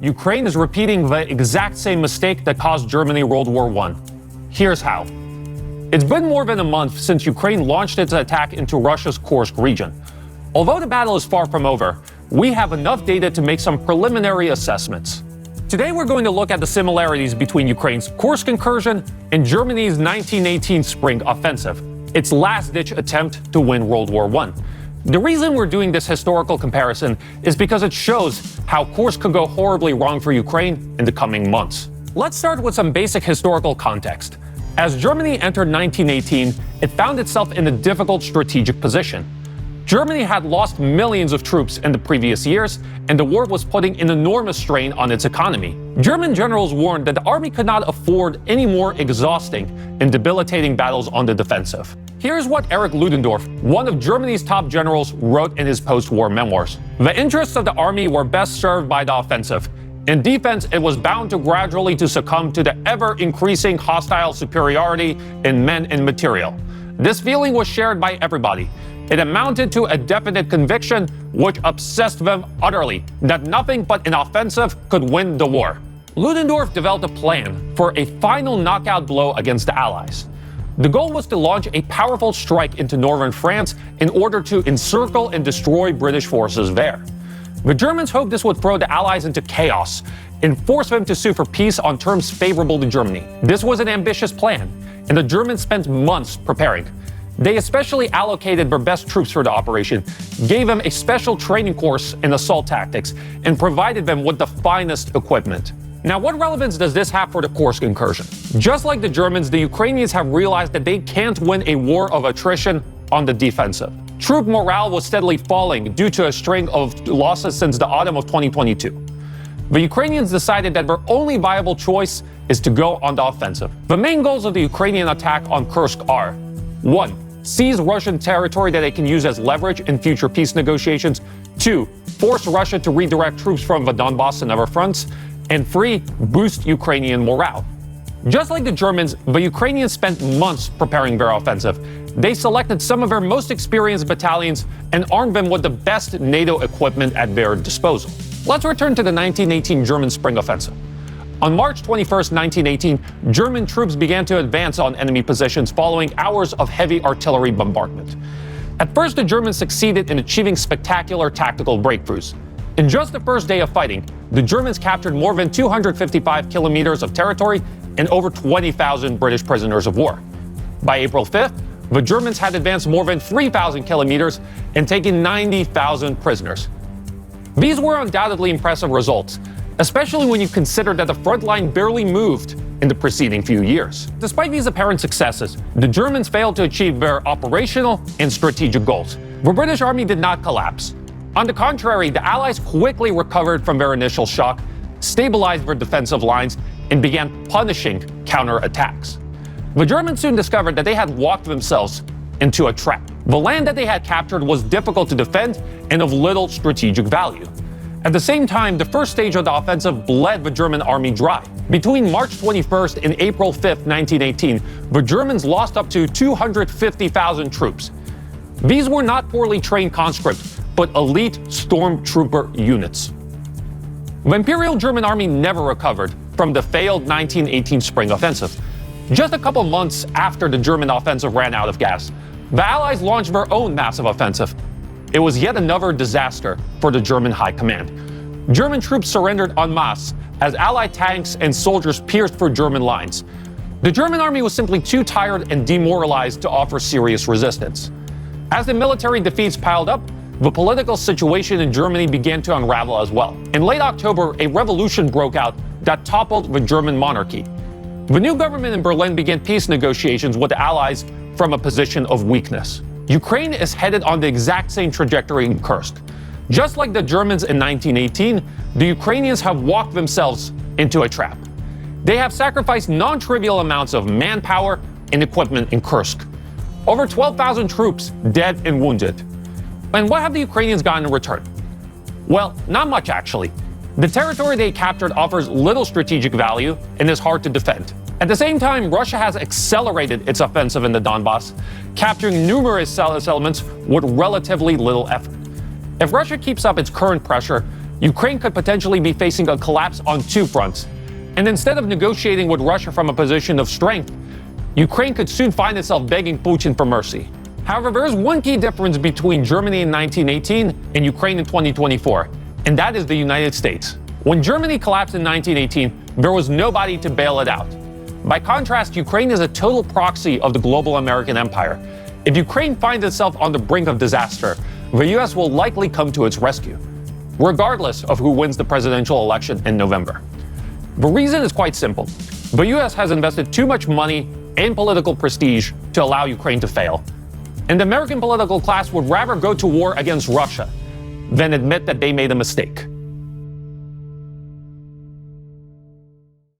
Ukraine is repeating the exact same mistake that caused Germany World War I. Here's how. It's been more than a month since Ukraine launched its attack into Russia's Kursk region. Although the battle is far from over, we have enough data to make some preliminary assessments. Today we're going to look at the similarities between Ukraine's Kursk incursion and Germany's 1918 spring offensive, its last-ditch attempt to win World War I. The reason we're doing this historical comparison is because it shows how Kursk could go horribly wrong for Ukraine in the coming months. Let's start with some basic historical context. As Germany entered 1918, it found itself in a difficult strategic position. Germany had lost millions of troops in the previous years, and the war was putting an enormous strain on its economy. German generals warned that the army could not afford any more exhausting and debilitating battles on the defensive. Here's what Erich Ludendorff, one of Germany's top generals, wrote in his post-war memoirs. The interests of the army were best served by the offensive. In defense, it was bound to gradually succumb to the ever-increasing hostile superiority in men and material. This feeling was shared by everybody. It amounted to a definite conviction which obsessed them utterly, that nothing but an offensive could win the war. Ludendorff developed a plan for a final knockout blow against the Allies. The goal was to launch a powerful strike into northern France in order to encircle and destroy British forces there. The Germans hoped this would throw the Allies into chaos and force them to sue for peace on terms favorable to Germany. This was an ambitious plan, and the Germans spent months preparing. They especially allocated their best troops for the operation, gave them a special training course in assault tactics, and provided them with the finest equipment. Now, what relevance does this have for the Kursk incursion? Just like the Germans, the Ukrainians have realized that they can't win a war of attrition on the defensive. Troop morale was steadily falling due to a string of losses since the autumn of 2022. The Ukrainians decided that their only viable choice is to go on the offensive. The main goals of the Ukrainian attack on Kursk are: 1. Seize Russian territory that they can use as leverage in future peace negotiations. 2. Force Russia to redirect troops from the Donbass and other fronts. And 3. Boost Ukrainian morale. Just like the Germans, the Ukrainians spent months preparing their offensive. They selected some of their most experienced battalions and armed them with the best NATO equipment at their disposal. Let's return to the 1918 German spring offensive. On March 21, 1918, German troops began to advance on enemy positions following hours of heavy artillery bombardment. At first, the Germans succeeded in achieving spectacular tactical breakthroughs. In just the first day of fighting, the Germans captured more than 255 kilometers of territory and over 20,000 British prisoners of war. By April 5th, the Germans had advanced more than 3,000 kilometers and taken 90,000 prisoners. These were undoubtedly impressive results, especially when you consider that the front line barely moved in the preceding few years. Despite these apparent successes, the Germans failed to achieve their operational and strategic goals. The British army did not collapse. On the contrary, the Allies quickly recovered from their initial shock, stabilized their defensive lines, and began punishing counterattacks. The Germans soon discovered that they had walked themselves into a trap. The land that they had captured was difficult to defend and of little strategic value. At the same time, the first stage of the offensive bled the German army dry. Between March 21st and April 5th, 1918, the Germans lost up to 250,000 troops. These were not poorly trained conscripts, but elite stormtrooper units. The Imperial German Army never recovered from the failed 1918 spring offensive. Just a couple months after the German offensive ran out of gas, the Allies launched their own massive offensive. It was yet another disaster for the German high command. German troops surrendered en masse as Allied tanks and soldiers pierced through German lines. The German army was simply too tired and demoralized to offer serious resistance. As the military defeats piled up, the political situation in Germany began to unravel as well. In late October, a revolution broke out that toppled the German monarchy. The new government in Berlin began peace negotiations with the Allies from a position of weakness. Ukraine is headed on the exact same trajectory in Kursk. Just like the Germans in 1918, the Ukrainians have walked themselves into a trap. They have sacrificed non-trivial amounts of manpower and equipment in Kursk. Over 12,000 troops dead and wounded. And what have the Ukrainians gotten in return? Well, not much actually. The territory they captured offers little strategic value and is hard to defend. At the same time, Russia has accelerated its offensive in the Donbass, capturing numerous settlements with relatively little effort. If Russia keeps up its current pressure, Ukraine could potentially be facing a collapse on two fronts. And instead of negotiating with Russia from a position of strength, Ukraine could soon find itself begging Putin for mercy. However, there is one key difference between Germany in 1918 and Ukraine in 2024, and that is the United States. When Germany collapsed in 1918, there was nobody to bail it out. By contrast, Ukraine is a total proxy of the global American empire. If Ukraine finds itself on the brink of disaster, the US will likely come to its rescue, regardless of who wins the presidential election in November. The reason is quite simple. The US has invested too much money and political prestige to allow Ukraine to fail. And the American political class would rather go to war against Russia than admit that they made a mistake.